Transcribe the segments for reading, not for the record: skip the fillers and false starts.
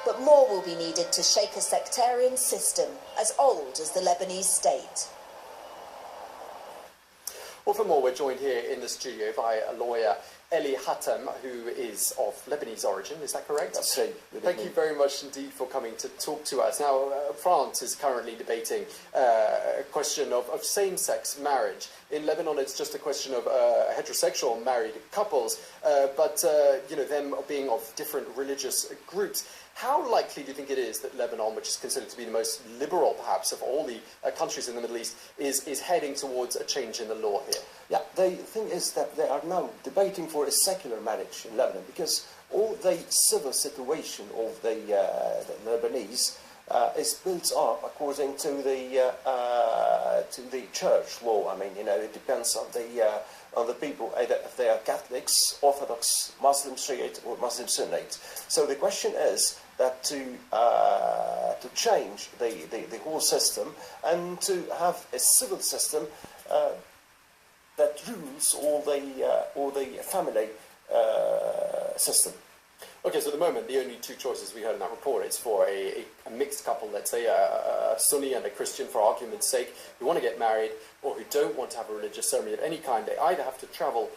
but more will be needed to shake a sectarian system as old as the Lebanese state. Well, for more, we're joined here in the studio by a lawyer, Elie Hatem, who is of Lebanese origin. Is that correct? That's right. Thank you very much indeed for coming to talk to us. Now, France is currently debating a question of same-sex marriage. In Lebanon, it's just a question of heterosexual married couples, but you know, them being of different religious groups. How likely do you think it is that Lebanon, which is considered to be the most liberal, perhaps, of all the countries in the Middle East, is heading towards a change in the law here? Yeah, the thing is that they are now debating for a secular marriage in Lebanon because all the civil situation of the Lebanese is built up according to the church law. I mean, you know, it depends on the people, either if they are Catholics, Orthodox, Muslim Shiite, or Muslim Sunnite. So the question is that to change the whole system and to have a civil system that rules all the family system. Okay, so at the moment, the only two choices we heard in that report is for a mixed couple, let's say a Sunni and a Christian, for argument's sake, who want to get married or who don't want to have a religious ceremony of any kind. They either have to travel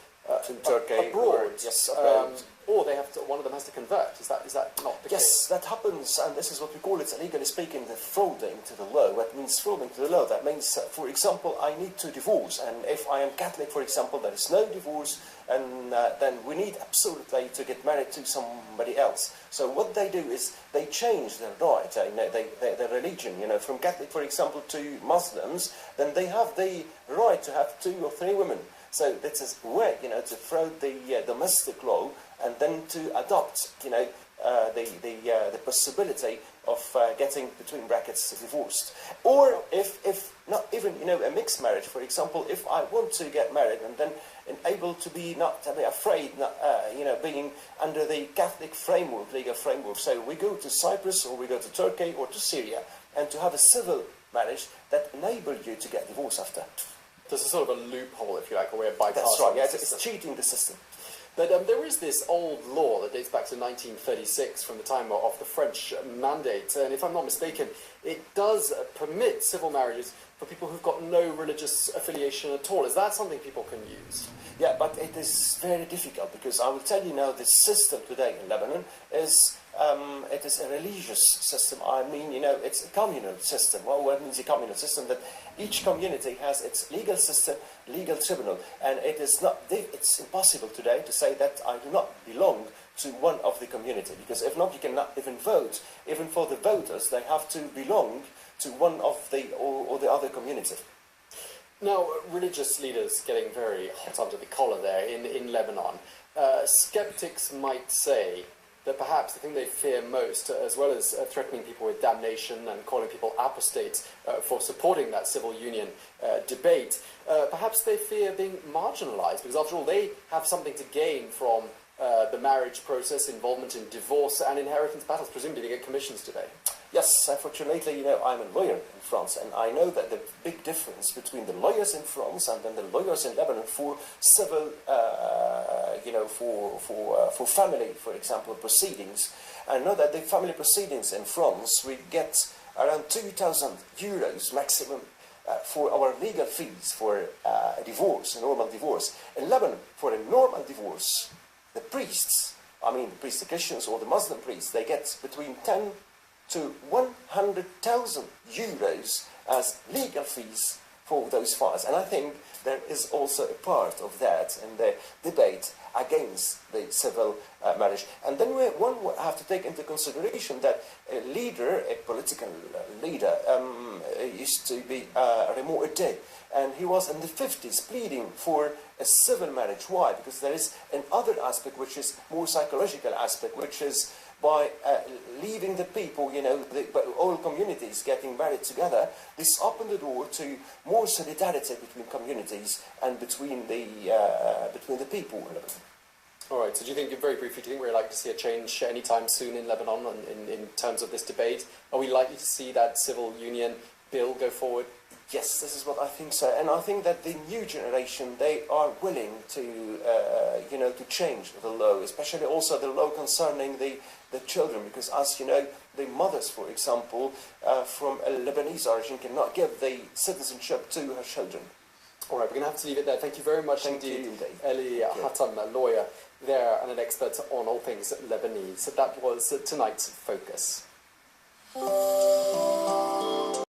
to Turkey abroad, abroad. Or they have to, one of them has to convert. Is that not the case? Yes, that happens, and this is what we call it, legally speaking, the frauding to the law. What means frauding to the law? That means, for example, I need to divorce, and if I am Catholic, for example, there is no divorce, and then we need absolutely to get married to somebody else. So what they do is they change their right, their religion, you know, from Catholic, for example, to Muslims, then they have the right to have 2 or 3 women. So this is a way, you know, to fraud the domestic law and then to adopt, you know, the possibility of getting, between brackets, divorced. Or if not even, you know, a mixed marriage, for example, if I want to get married and then able to be not to be afraid, not, you know, being under the Catholic framework, legal framework. So we go to Cyprus or we go to Turkey or to Syria and to have a civil marriage that enables you to get divorced after. There's a sort of a loophole, if you like, a way of bypassing. That's right, yeah, the system. it's cheating the system. But there is this old law that dates back to 1936 from the time of the French Mandate, and if I'm not mistaken, it does permit civil marriages for people who've got no religious affiliation at all. Is that something people can use? Yeah, but it is very difficult because I will tell you now the system today in Lebanon is it is a religious system. I mean, you know, it's a communal system. Well, what means a communal system? That each community has its legal system, legal tribunal, and it is not. It's impossible today to say that I do not belong to one of the community, because if not, you cannot even vote. Even for the voters, they have to belong to one of the or the other community. Now, religious leaders getting very hot under the collar there in Lebanon. Skeptics might say that perhaps the thing they fear most, as well as threatening people with damnation and calling people apostates for supporting that civil union debate, perhaps they fear being marginalized, because after all, they have something to gain from the marriage process, involvement in divorce and inheritance battles. Presumably they get commissions today. Yes, unfortunately, you know, I'm a lawyer in France, and I know that the big difference between the lawyers in France and then the lawyers in Lebanon for civil, you know, for family, for example, proceedings. I know that the family proceedings in France, we get around 2,000 euros maximum for our legal fees for a divorce, a normal divorce. In Lebanon, for a normal divorce, the priests, I mean, the priests, the Christians or the Muslim priests, they get between 10 to 100,000 euros as legal fees for those files. And I think there is also a part of that in the debate against the civil marriage. And then one would have to take into consideration that a leader, a political leader, used to be Remo Ede, and he was in the 50s pleading for a civil marriage. Why? Because there is another aspect which is more psychological aspect, which is by leaving the people, you know, all communities getting married together, this opened the door to more solidarity between communities and between the people. All right, so do you think, very briefly, do you think we're likely to see a change anytime soon in Lebanon in terms of this debate? Are we likely to see that civil union bill go forward? Yes, this is what I think so, and I think that the new generation, they are willing to, you know, to change the law, especially also the law concerning the their children, because as you know, the mothers, for example, from a Lebanese origin cannot give the citizenship to her children. All right, we're going to have to leave it there. Thank you very much indeed, Elie Hatem, a lawyer there and an expert on all things Lebanese. So that was tonight's Focus.